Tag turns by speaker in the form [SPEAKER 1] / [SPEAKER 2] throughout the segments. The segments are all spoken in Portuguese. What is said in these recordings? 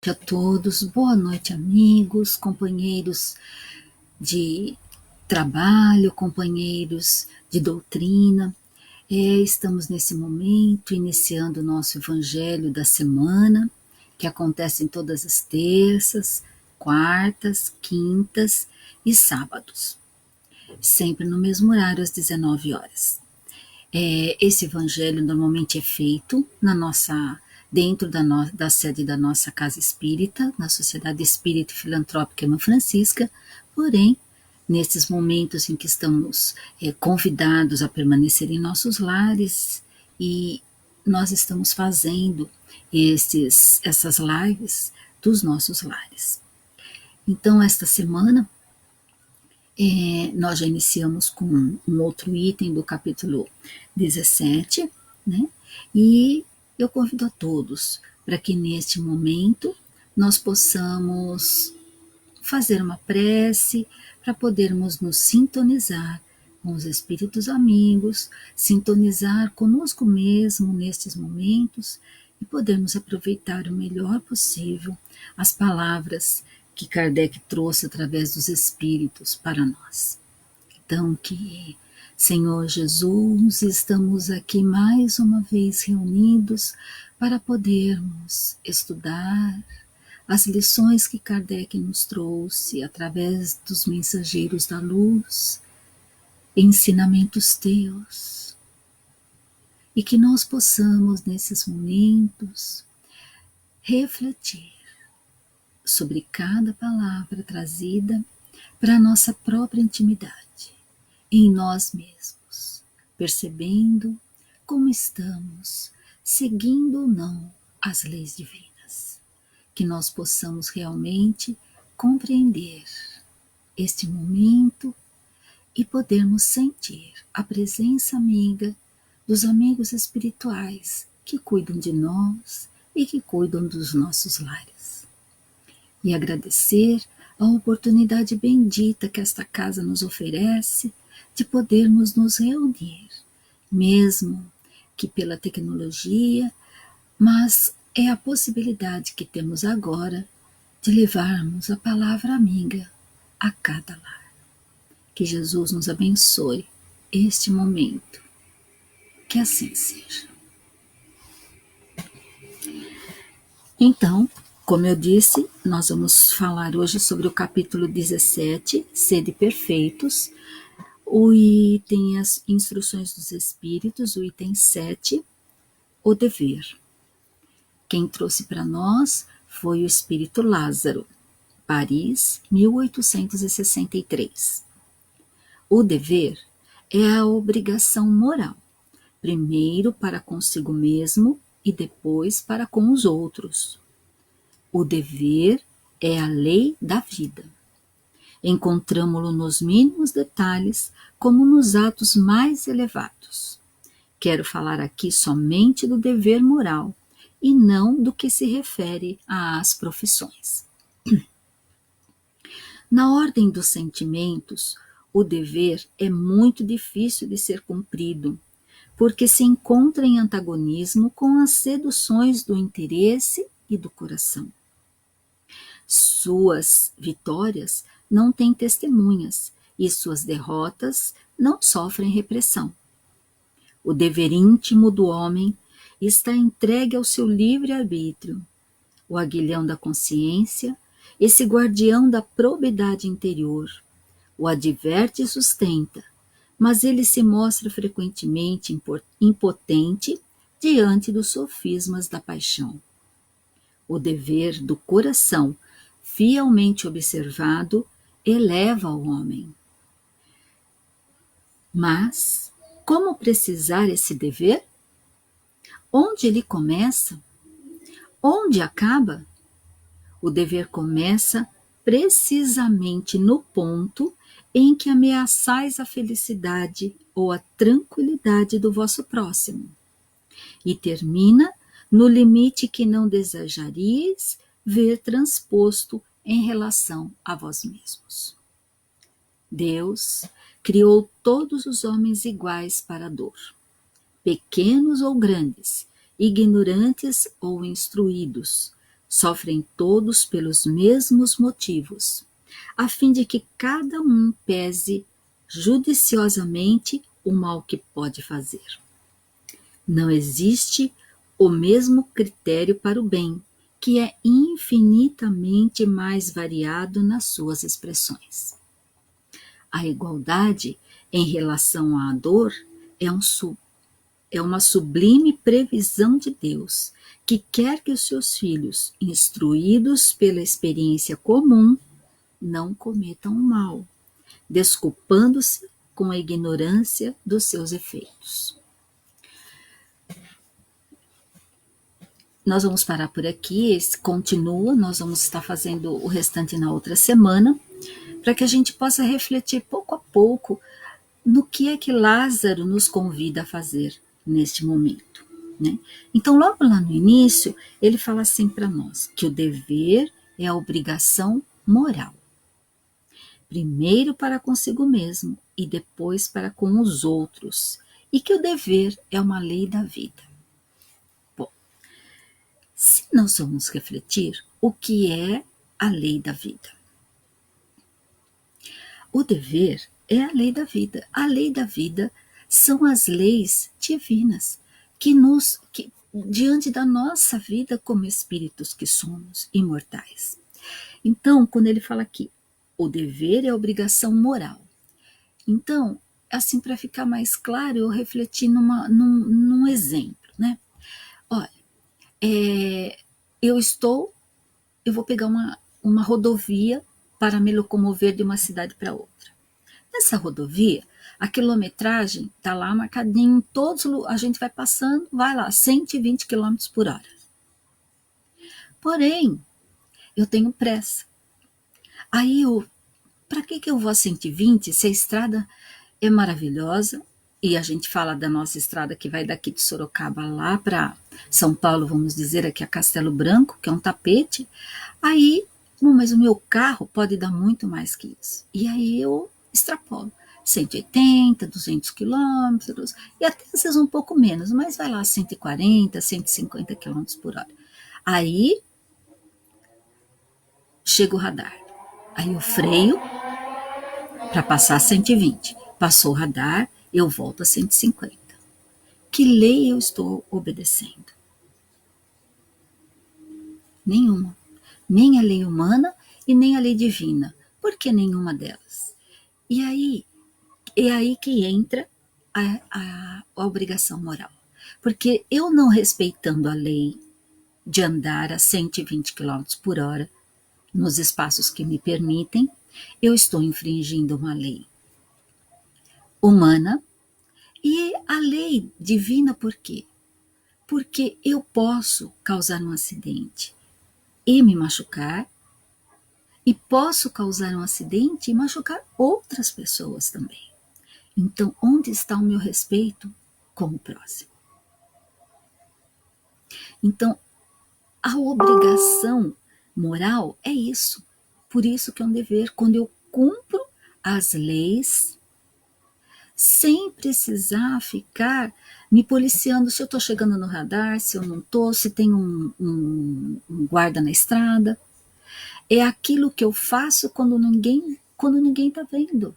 [SPEAKER 1] A todos, boa noite, amigos, companheiros de trabalho, companheiros de doutrina. Estamos nesse momento iniciando o nosso Evangelho da semana, que acontece em todas as terças, quartas, quintas e sábados, sempre no mesmo horário, às 19 horas. Esse Evangelho normalmente é feito dentro da sede da nossa Casa Espírita, na Sociedade Espírita e Filantrópica Irmã Francisca, porém, nesses momentos em que estamos convidados a permanecer em nossos lares, e nós estamos fazendo essas lives dos nossos lares. Então, esta semana, nós já iniciamos com um outro item do capítulo 17, né? E eu convido a todos para que neste momento nós possamos fazer uma prece para podermos nos sintonizar com os espíritos amigos, sintonizar conosco mesmo nestes momentos e podermos aproveitar o melhor possível as palavras que Kardec trouxe através dos espíritos para nós. Então, que Senhor Jesus, estamos aqui mais uma vez reunidos para podermos estudar as lições que Kardec nos trouxe através dos mensageiros da luz, ensinamentos teus, e que nós possamos nesses momentos refletir sobre cada palavra trazida para a nossa própria intimidade, em nós mesmos, percebendo como estamos seguindo ou não as leis divinas, que nós possamos realmente compreender este momento e podermos sentir a presença amiga dos amigos espirituais que cuidam de nós e que cuidam dos nossos lares. E agradecer a oportunidade bendita que esta casa nos oferece de podermos nos reunir, mesmo que pela tecnologia, mas é a possibilidade que temos agora de levarmos a palavra amiga a cada lar. Que Jesus nos abençoe este momento. Que assim seja. Então, como eu disse, nós vamos falar hoje sobre o capítulo 17, Sede Perfeitos, o item As Instruções dos Espíritos, o item 7, o Dever. Quem trouxe para nós foi o Espírito Lázaro, Paris, 1863. O dever é a obrigação moral, primeiro para consigo mesmo e depois para com os outros. O dever é a lei da vida. Encontramo-lo nos mínimos detalhes como nos atos mais elevados. Quero falar aqui somente do dever moral e não do que se refere às profissões. Na ordem dos sentimentos, o dever é muito difícil de ser cumprido, porque se encontra em antagonismo com as seduções do interesse e do coração. Suas vitórias não têm testemunhas e suas derrotas não sofrem repressão. O dever íntimo do homem está entregue ao seu livre-arbítrio. O aguilhão da consciência, esse guardião da probidade interior, o adverte e sustenta, mas ele se mostra frequentemente impotente diante dos sofismas da paixão. O dever do coração, fielmente observado, eleva o homem. Mas como precisar esse dever? Onde ele começa? Onde acaba? O dever começa precisamente no ponto em que ameaçais a felicidade ou a tranquilidade do vosso próximo, e termina no limite que não desejaríeis ver transposto em relação a vós mesmos. Deus criou todos os homens iguais para a dor, pequenos ou grandes, ignorantes ou instruídos, Sofrem todos pelos mesmos motivos, a fim de que cada um pese judiciosamente o mal que pode fazer. Não existe o mesmo critério para o bem, que é infinitamente mais variado nas suas expressões. A igualdade em relação à dor é uma sublime previsão de Deus, que quer que os seus filhos, instruídos pela experiência comum, não cometam o mal, desculpando-se com a ignorância dos seus efeitos. Nós vamos parar por aqui, esse continua, nós vamos estar fazendo o restante na outra semana, para que a gente possa refletir pouco a pouco no que é que Lázaro nos convida a fazer neste momento, né? Então, logo lá no início, ele fala assim para nós, que o dever é a obrigação moral. Primeiro para consigo mesmo e depois para com os outros, e que o dever é uma lei da vida. Bom, se nós vamos refletir o que é a lei da vida. O dever é a lei da vida. A lei da vida são as leis divinas que diante da nossa vida como espíritos que somos imortais. Então, quando ele fala aqui, o dever é a obrigação moral. Então, assim, para ficar mais claro, eu refleti num exemplo, né? Olha, eu vou pegar uma rodovia para me locomover de uma cidade para outra. Nessa rodovia, a quilometragem está lá marcadinho em todos, a gente vai passando, vai lá, 120 km por hora. Porém, eu tenho pressa. Aí para que eu vou a 120 se a estrada é maravilhosa? E a gente fala da nossa estrada que vai daqui de Sorocaba lá para São Paulo, vamos dizer, aqui a Castelo Branco, que é um tapete. Aí, mas o meu carro pode dar muito mais que isso. E aí eu extrapolo. 180, 200 quilômetros, e até às vezes um pouco menos, mas vai lá 140, 150 quilômetros por hora. Aí chega o radar. Aí eu freio para passar 120. Passou o radar, eu volto a 150. Que lei eu estou obedecendo? Nenhuma. Nem a lei humana e nem a lei divina. Por que nenhuma delas? E aí, é aí que entra a obrigação moral. Porque eu não respeitando a lei de andar a 120 km por hora nos espaços que me permitem, eu estou infringindo uma lei humana e a lei divina. Por quê? Porque eu posso causar um acidente e me machucar, e posso causar um acidente e machucar outras pessoas também. Então, onde está o meu respeito com o próximo? Então, a obrigação moral é isso. Por isso que é um dever. Quando eu cumpro as leis, sem precisar ficar me policiando se eu estou chegando no radar, se eu não estou, se tem um guarda na estrada. É aquilo que eu faço quando ninguém está vendo.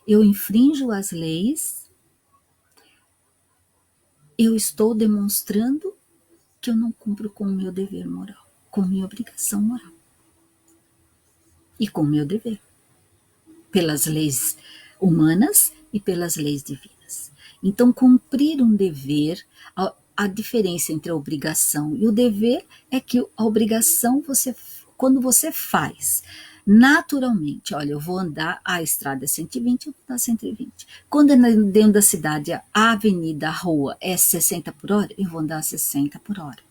[SPEAKER 1] Eu infrinjo as leis, eu estou demonstrando que eu não cumpro com o meu dever moral, com minha obrigação moral e com o meu dever, pelas leis humanas e pelas leis divinas. Então, cumprir um dever, a diferença entre a obrigação e o dever é que a obrigação, quando você faz naturalmente, olha, eu vou andar, a estrada é 120, eu vou andar 120. Quando é dentro da cidade, a avenida, a rua é 60 por hora, eu vou andar 60 por hora.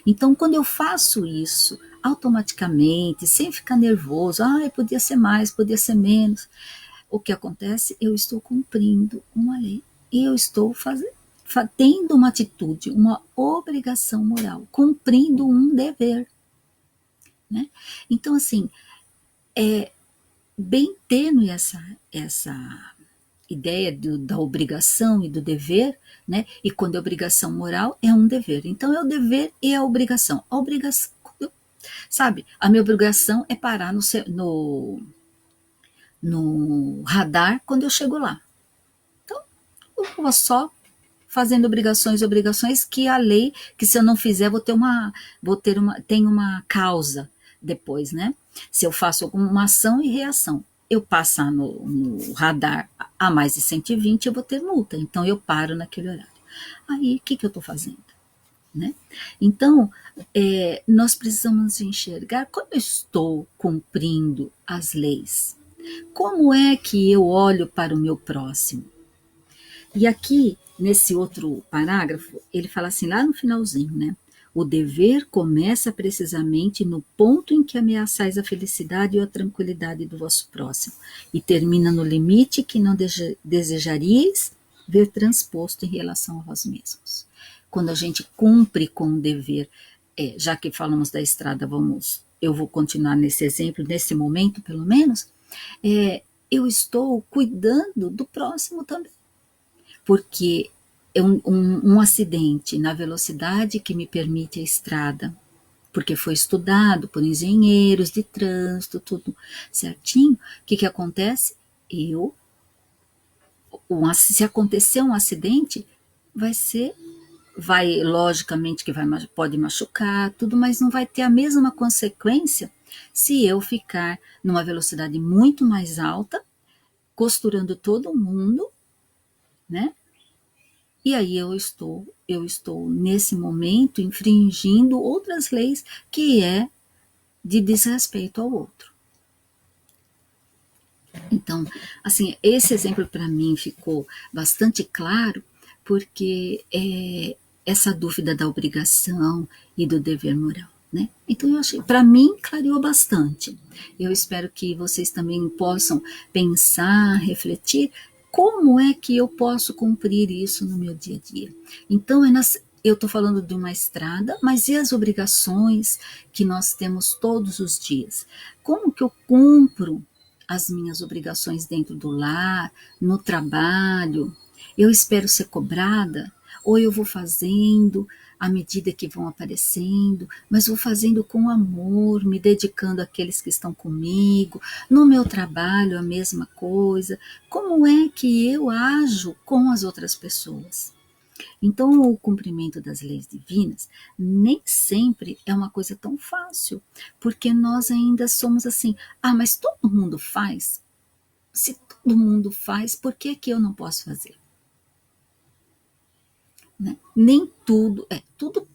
[SPEAKER 1] Então, quando eu faço isso automaticamente, sem ficar nervoso, podia ser mais, podia ser menos, o que acontece? Eu estou cumprindo uma lei e eu estou tendo uma atitude, uma obrigação moral, cumprindo um dever, né? Então, assim, é bem tênue essa ideia da obrigação e do dever, né? E quando é obrigação moral, é um dever. Então é o dever e a obrigação. A obrigação, sabe? A minha obrigação é parar no radar quando eu chego lá. Então, eu vou só fazendo obrigações que a lei, que se eu não fizer, tem uma causa depois, né? Se eu faço alguma ação e reação, eu passar no radar a mais de 120, eu vou ter multa. Então eu paro naquele horário. Aí, o que eu estou fazendo? Né? Então, nós precisamos enxergar como eu estou cumprindo as leis. Como é que eu olho para o meu próximo? E aqui, nesse outro parágrafo, ele fala assim, lá no finalzinho, né? O dever começa precisamente no ponto em que ameaçais a felicidade ou a tranquilidade do vosso próximo, e termina no limite que não desejaríeis ver transposto em relação a vós mesmos. Quando a gente cumpre com o dever, já que falamos da estrada, eu vou continuar nesse exemplo, nesse momento pelo menos, eu estou cuidando do próximo também. Porque é um acidente na velocidade que me permite a estrada, porque foi estudado por engenheiros de trânsito, tudo certinho, o que acontece? Se acontecer um acidente, logicamente que pode machucar, tudo, mas não vai ter a mesma consequência se eu ficar numa velocidade muito mais alta, costurando todo mundo, né? E aí eu estou nesse momento infringindo outras leis que é de desrespeito ao outro. Então, assim, esse exemplo para mim ficou bastante claro, porque essa dúvida da obrigação e do dever moral, né? Então eu achei, para mim, clareou bastante. Eu espero que vocês também possam pensar, refletir, como é que eu posso cumprir isso no meu dia a dia? Então, eu estou falando de uma estrada, mas e as obrigações que nós temos todos os dias? Como que eu cumpro as minhas obrigações dentro do lar, no trabalho? Eu espero ser cobrada? Ou eu vou fazendo à medida que vão aparecendo, mas vou fazendo com amor, me dedicando àqueles que estão comigo, no meu trabalho a mesma coisa. Como é que eu ajo com as outras pessoas? Então, o cumprimento das leis divinas nem sempre é uma coisa tão fácil, porque nós ainda somos assim, mas todo mundo faz? Se todo mundo faz, por que eu não posso fazer? Né? Nem tudo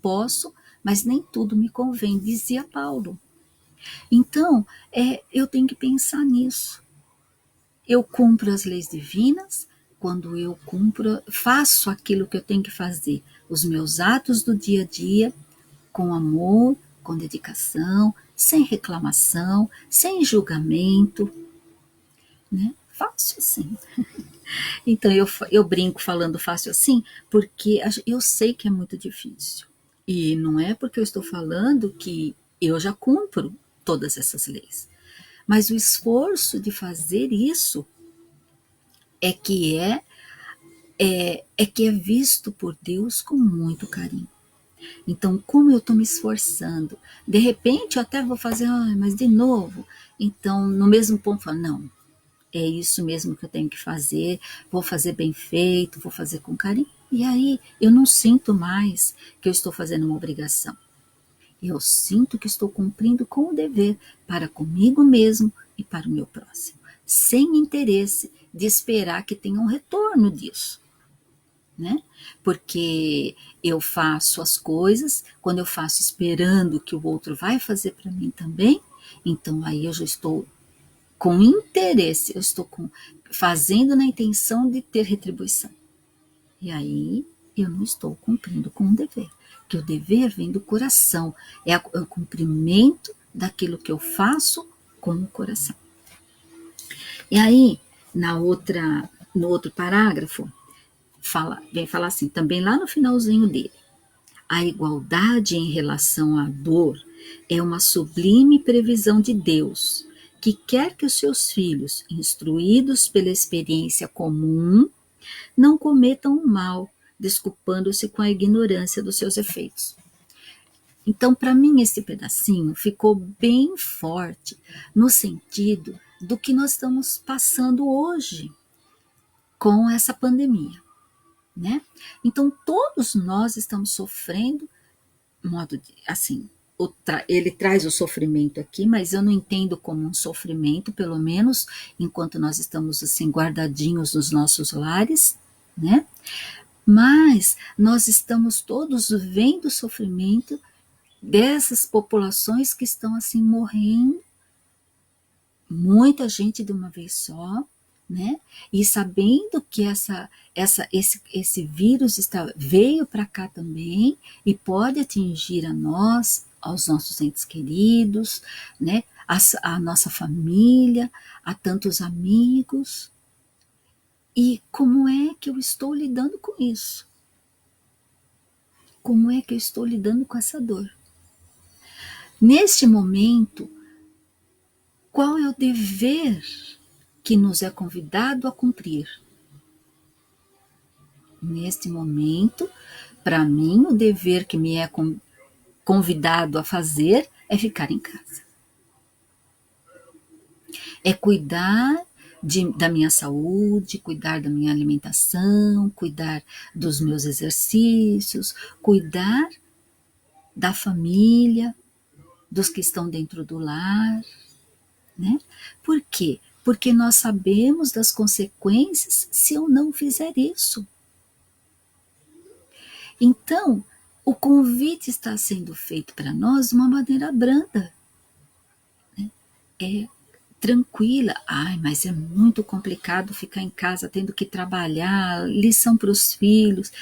[SPEAKER 1] posso, mas nem tudo me convém, dizia Paulo. Então, eu tenho que pensar nisso. Eu cumpro as leis divinas quando eu faço aquilo que eu tenho que fazer, os meus atos do dia a dia, com amor, com dedicação, sem reclamação, sem julgamento, né? Fácil assim. Então eu brinco falando fácil assim, porque eu sei que é muito difícil. E não é porque eu estou falando que eu já cumpro todas essas leis. Mas o esforço de fazer isso é que é visto por Deus com muito carinho. Então, como eu estou me esforçando, de repente eu até vou fazer, mas de novo. Então, no mesmo ponto, eu falo, não, é isso mesmo que eu tenho que fazer, vou fazer bem feito, vou fazer com carinho. E aí eu não sinto mais que eu estou fazendo uma obrigação. Eu sinto que estou cumprindo com o dever para comigo mesmo e para o meu próximo, sem interesse de esperar que tenha um retorno disso. Né? Porque eu faço as coisas, quando eu faço esperando que o outro vai fazer para mim também, então aí eu já estou com interesse, eu estou fazendo na intenção de ter retribuição. E aí eu não estou cumprindo com o dever, que o dever vem do coração, é o cumprimento daquilo que eu faço com o coração. E aí, no outro parágrafo, vem falar assim, também lá no finalzinho dele, a igualdade em relação à dor é uma sublime previsão de Deus, que quer que os seus filhos, instruídos pela experiência comum, não cometam o mal, desculpando-se com a ignorância dos seus efeitos. Então, para mim, esse pedacinho ficou bem forte no sentido do que nós estamos passando hoje com essa pandemia, né? Então, todos nós estamos sofrendo, assim, ele traz o sofrimento aqui, mas eu não entendo como um sofrimento, pelo menos enquanto nós estamos assim guardadinhos nos nossos lares, né? Mas nós estamos todos vendo o sofrimento dessas populações que estão assim morrendo, muita gente de uma vez só, né? E sabendo que esse vírus veio para cá também e pode atingir a nós, aos nossos entes queridos, né? A nossa família, a tantos amigos. E como é que eu estou lidando com isso? Como é que eu estou lidando com essa dor? Neste momento, qual é o dever que nos é convidado a cumprir? Neste momento, para mim, o dever que me é convidado a fazer é ficar em casa. É cuidar da minha saúde, cuidar da minha alimentação, cuidar dos meus exercícios, cuidar da família, dos que estão dentro do lar, né? Por quê? Porque nós sabemos das consequências se eu não fizer isso. Então, o convite está sendo feito para nós de uma maneira branda, né? É tranquila. Ai, mas é muito complicado ficar em casa tendo que trabalhar, lição para os filhos.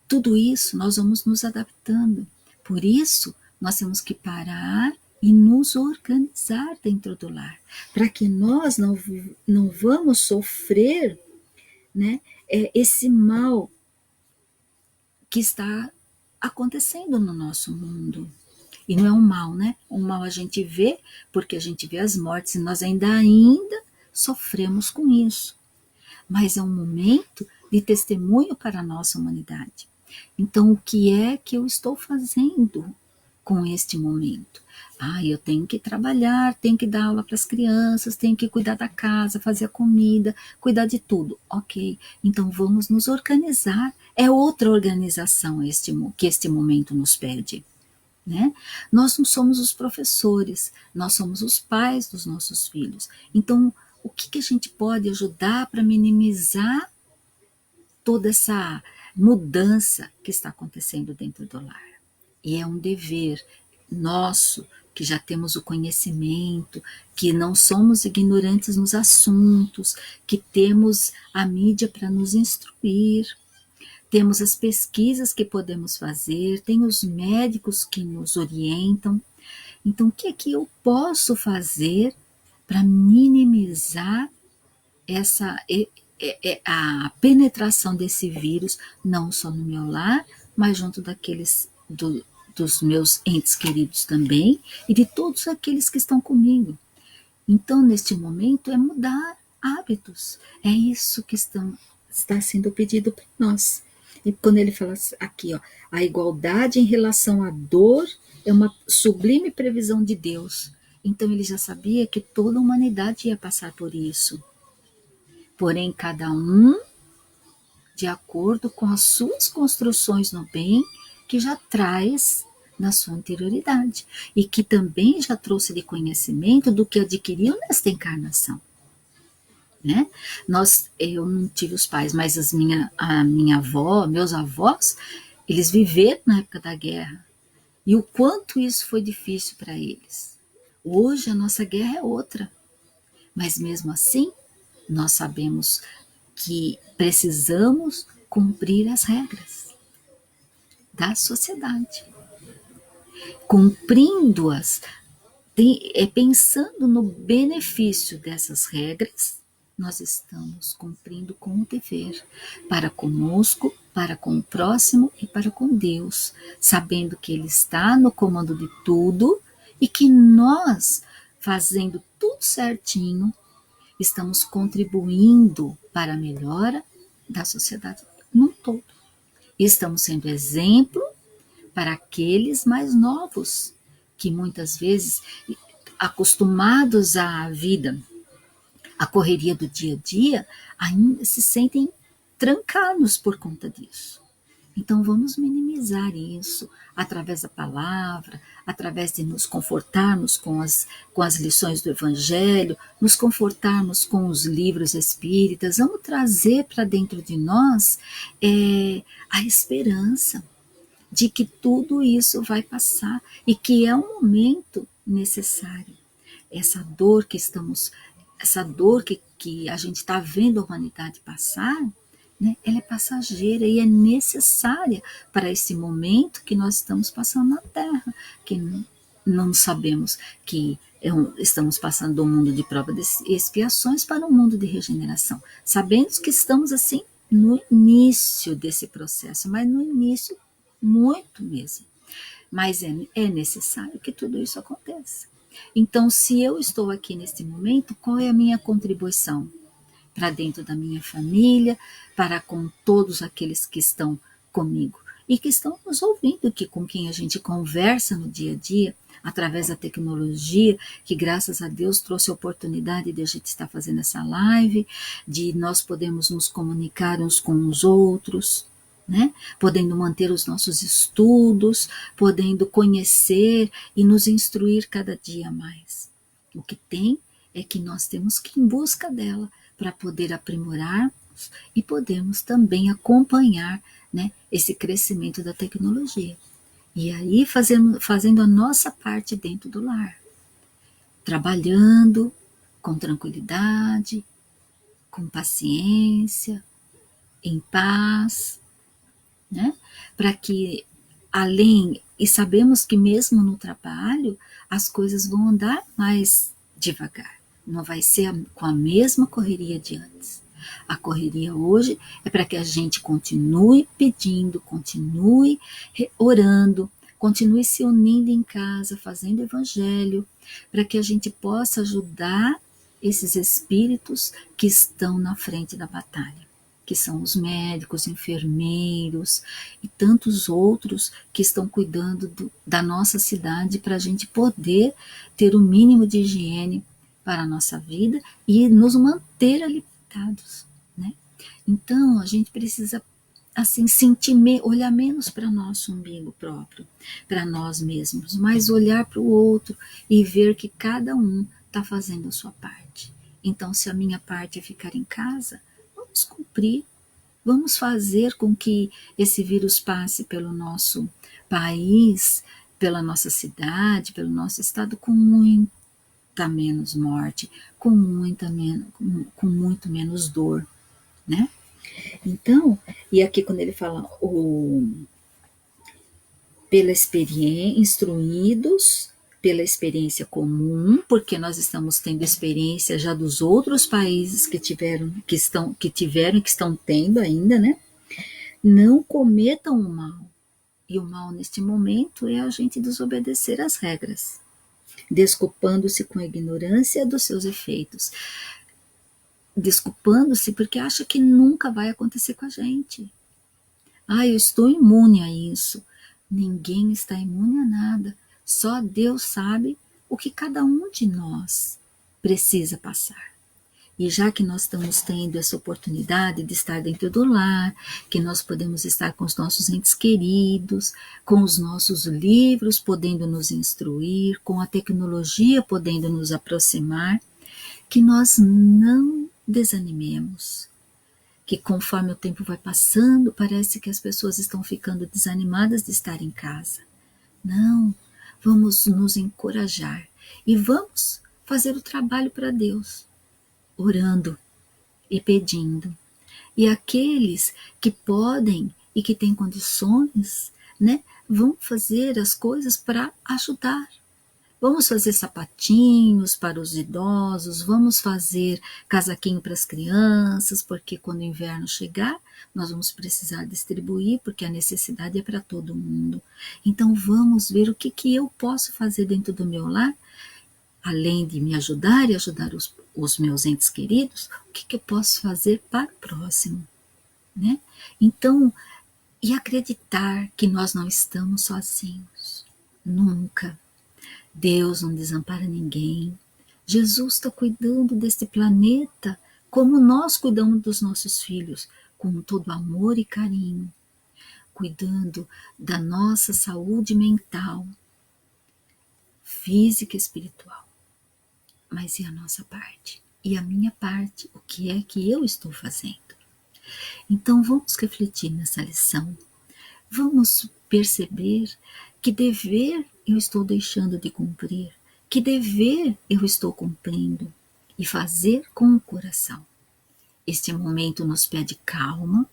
[SPEAKER 1] Tudo isso nós vamos nos adaptando. Por isso, nós temos que parar e nos organizar dentro do lar, para que nós não vamos sofrer, né, esse mal que está acontecendo no nosso mundo. E não é um mal, né? Um mal a gente vê, porque a gente vê as mortes e nós ainda sofremos com isso. Mas é um momento de testemunho para a nossa humanidade. Então, o que é que eu estou fazendo com este momento? Eu tenho que trabalhar, tenho que dar aula para as crianças, tenho que cuidar da casa, fazer a comida, cuidar de tudo. Ok, então vamos nos organizar. É outra organização que este momento nos pede, né? Nós não somos os professores, nós somos os pais dos nossos filhos. Então, o que a gente pode ajudar para minimizar toda essa mudança que está acontecendo dentro do lar? E é um dever nosso, que já temos o conhecimento, que não somos ignorantes nos assuntos, que temos a mídia para nos instruir, temos as pesquisas que podemos fazer, tem os médicos que nos orientam. Então, o que é que eu posso fazer para minimizar a penetração desse vírus, não só no meu lar, mas junto dos meus entes queridos também, e de todos aqueles que estão comigo. Então, neste momento, é mudar hábitos. É isso que está sendo pedido para nós. E quando ele fala aqui, a igualdade em relação à dor é uma sublime previsão de Deus. Então ele já sabia que toda a humanidade ia passar por isso. Porém, cada um de acordo com as suas construções no bem, que já traz na sua interioridade. E que também já trouxe de conhecimento do que adquiriu nesta encarnação. Né? Eu não tive os pais, mas a minha avó, meus avós, eles viveram na época da guerra. E o quanto isso foi difícil para eles. Hoje a nossa guerra é outra. Mas mesmo assim, nós sabemos que precisamos cumprir as regras da sociedade. Cumprindo-as, pensando no benefício dessas regras, nós estamos cumprindo com o dever para conosco, para com o próximo e para com Deus, sabendo que Ele está no comando de tudo e que nós fazendo tudo certinho, estamos contribuindo para a melhora da sociedade no todo. Estamos sendo exemplo para aqueles mais novos, que muitas vezes, acostumados à vida, à correria do dia a dia, ainda se sentem trancados por conta disso. Então vamos minimizar isso através da palavra, através de nos confortarmos com as lições do Evangelho, nos confortarmos com os livros espíritas, vamos trazer para dentro de nós a esperança de que tudo isso vai passar e que é um momento necessário. Essa dor que a gente está vendo a humanidade passar, né, ela é passageira e é necessária para esse momento que nós estamos passando na Terra, que não sabemos que estamos passando do mundo de prova de expiações para um mundo de regeneração. Sabemos que estamos assim no início desse processo, mas no início muito mesmo. Mas é necessário que tudo isso aconteça. Então, se eu estou aqui nesse momento, qual é a minha contribuição? Para dentro da minha família, para com todos aqueles que estão comigo e que estão nos ouvindo, com quem a gente conversa no dia a dia, através da tecnologia, que graças a Deus trouxe a oportunidade de a gente estar fazendo essa live, de nós podermos nos comunicar uns com os outros, né? Podendo manter os nossos estudos, podendo conhecer e nos instruir cada dia mais. O que tem é que nós temos que ir em busca dela para poder aprimorar e podermos também acompanhar, né, esse crescimento da tecnologia. E aí fazendo a nossa parte dentro do lar, trabalhando com tranquilidade, com paciência, em paz, né? Para que e sabemos que mesmo no trabalho as coisas vão andar mais devagar, não vai ser com a mesma correria de antes. A correria hoje é para que a gente continue pedindo, continue orando, continue se unindo em casa, fazendo evangelho, para que a gente possa ajudar esses espíritos que estão na frente da batalha, que são os médicos, enfermeiros e tantos outros que estão cuidando da nossa cidade para a gente poder ter o mínimo de higiene para a nossa vida e nos manter alimentados, né? Então a gente precisa assim olhar menos para nosso umbigo próprio, para nós mesmos, mas olhar para o outro e ver que cada um está fazendo a sua parte. Então, se a minha parte é ficar em casa, vamos cumprir, vamos fazer com que esse vírus passe pelo nosso país, pela nossa cidade, pelo nosso estado com muita menos morte, com muito menos dor, né? Então, e aqui quando ele fala pela experiência, instruídos pela experiência comum, porque nós estamos tendo experiência já dos outros países que tiveram e que estão tendo ainda, né? Não cometam o mal. E o mal neste momento é a gente desobedecer às regras, desculpando-se com a ignorância dos seus efeitos, desculpando-se porque acha que nunca vai acontecer com a gente. Eu estou imune a isso. Ninguém está imune a nada. Só Deus sabe o que cada um de nós precisa passar. E já que nós estamos tendo essa oportunidade de estar dentro do lar, que nós podemos estar com os nossos entes queridos, com os nossos livros podendo nos instruir, com a tecnologia podendo nos aproximar, que nós não desanimemos. Que conforme o tempo vai passando, parece que as pessoas estão ficando desanimadas de estar em casa. Não, vamos nos encorajar e vamos fazer o trabalho para Deus, orando e pedindo. E aqueles que podem e que têm condições, né, vão fazer as coisas para ajudar. Vamos fazer sapatinhos para os idosos, vamos fazer casaquinho para as crianças, porque quando o inverno chegar, nós vamos precisar distribuir, porque a necessidade é para todo mundo. Então vamos ver o que eu posso fazer dentro do meu lar além de me ajudar e ajudar os meus entes queridos, o que eu posso fazer para o próximo, né? Então, e acreditar que nós não estamos sozinhos, nunca. Deus não desampara ninguém. Jesus está cuidando deste planeta como nós cuidamos dos nossos filhos, com todo amor e carinho, cuidando da nossa saúde mental, física e espiritual. Mas e a nossa parte? E a minha parte? O que é que eu estou fazendo? Então vamos refletir nessa lição. Vamos perceber que dever eu estou deixando de cumprir, que dever eu estou cumprindo e fazer com o coração. Este momento nos pede calma,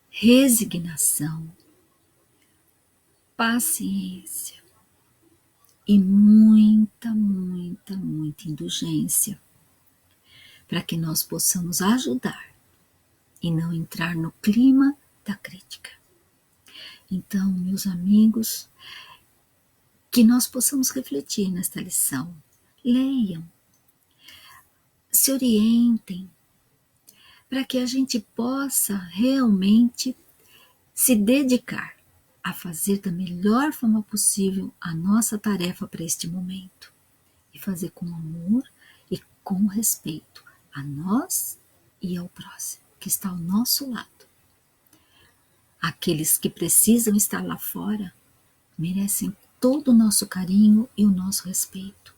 [SPEAKER 1] resignação, paciência e muita, muita, muita indulgência para que nós possamos ajudar e não entrar no clima da crítica. Então, meus amigos, que nós possamos refletir nesta lição. Leiam, se orientem, para que a gente possa realmente se dedicar a fazer da melhor forma possível a nossa tarefa para este momento. E fazer com amor e com respeito a nós e ao próximo, que está ao nosso lado. Aqueles que precisam estar lá fora merecem todo o nosso carinho e o nosso respeito.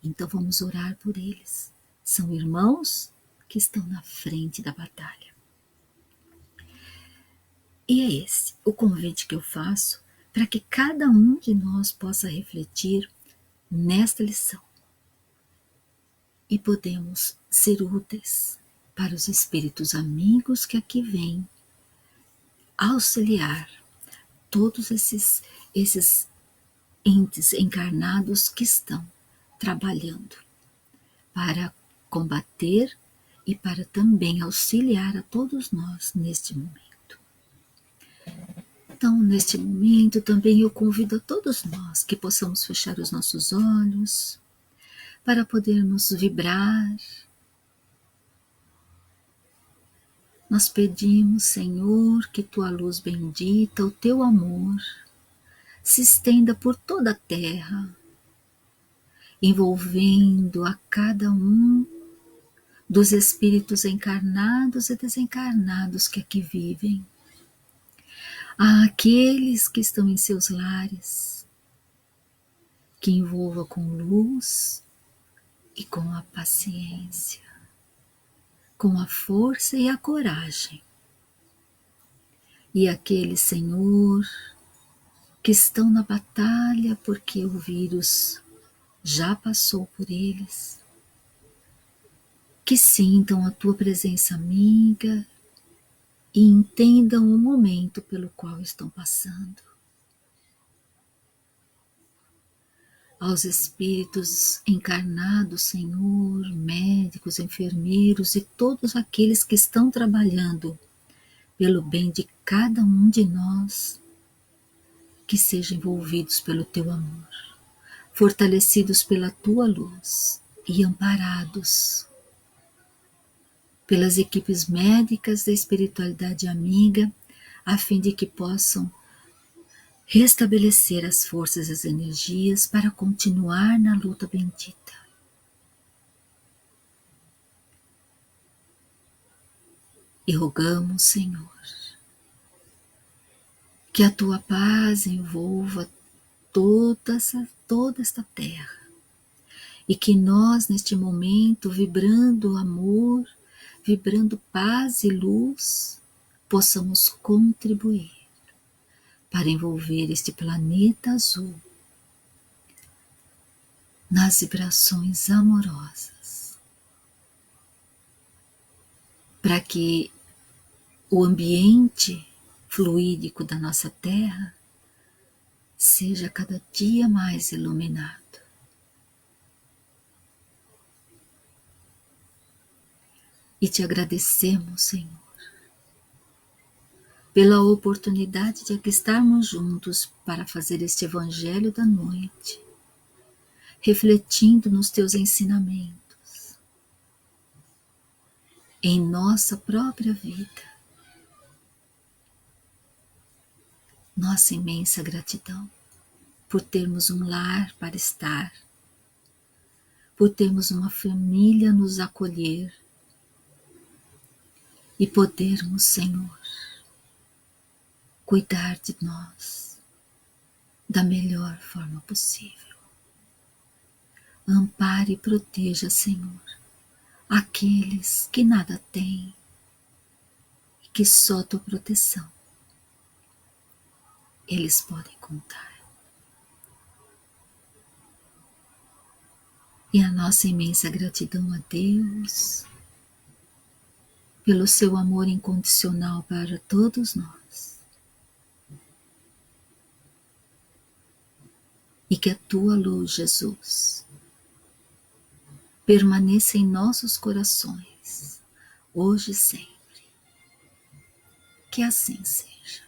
[SPEAKER 1] Então vamos orar por eles. São irmãos que estão na frente da batalha. E é esse o convite que eu faço para que cada um de nós possa refletir nesta lição. E podemos ser úteis para os espíritos amigos que aqui vêm auxiliar todos esses entes encarnados que estão trabalhando para combater e para também auxiliar a todos nós neste momento. Então, neste momento, também eu convido a todos nós que possamos fechar os nossos olhos para podermos vibrar. Nós pedimos, Senhor, que Tua luz bendita, o Teu amor, se estenda por toda a terra, envolvendo a cada um dos espíritos encarnados e desencarnados que aqui vivem, àqueles que estão em seus lares, que envolva com luz e com a paciência, com a força e a coragem. E aqueles, Senhor, que estão na batalha porque o vírus já passou por eles, que sintam a Tua presença amiga e entendam o momento pelo qual estão passando. Aos espíritos encarnados, Senhor, médicos, enfermeiros e todos aqueles que estão trabalhando pelo bem de cada um de nós, que sejam envolvidos pelo Teu amor, fortalecidos pela Tua luz e amparados pelas equipes médicas da espiritualidade amiga, a fim de que possam restabelecer as forças e as energias para continuar na luta bendita. E rogamos, Senhor, que a Tua paz envolva toda esta terra e que nós, neste momento, vibrando amor, vibrando paz e luz, possamos contribuir para envolver este planeta azul nas vibrações amorosas, para que o ambiente fluídico da nossa Terra seja cada dia mais iluminado. E te agradecemos, Senhor, pela oportunidade de aqui estarmos juntos para fazer este Evangelho da noite, refletindo nos teus ensinamentos, em nossa própria vida. Nossa imensa gratidão por termos um lar para estar, por termos uma família a nos acolher e podermos, Senhor, cuidar de nós da melhor forma possível. Ampare e proteja, Senhor, aqueles que nada têm e que só tua proteção eles podem contar. E a nossa imensa gratidão a Deus pelo seu amor incondicional para todos nós. E que a tua luz, Jesus, permaneça em nossos corações, hoje e sempre. Que assim seja.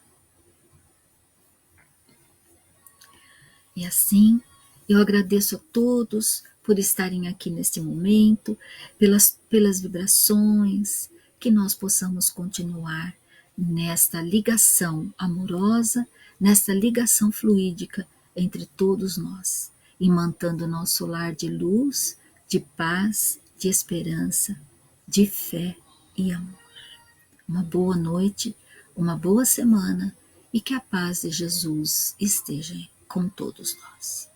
[SPEAKER 1] E assim, eu agradeço a todos por estarem aqui neste momento, pelas vibrações, que nós possamos continuar nesta ligação amorosa, nesta ligação fluídica entre todos nós, e mantendo nosso lar de luz, de paz, de esperança, de fé e amor. Uma boa noite, uma boa semana e que a paz de Jesus esteja com todos nós.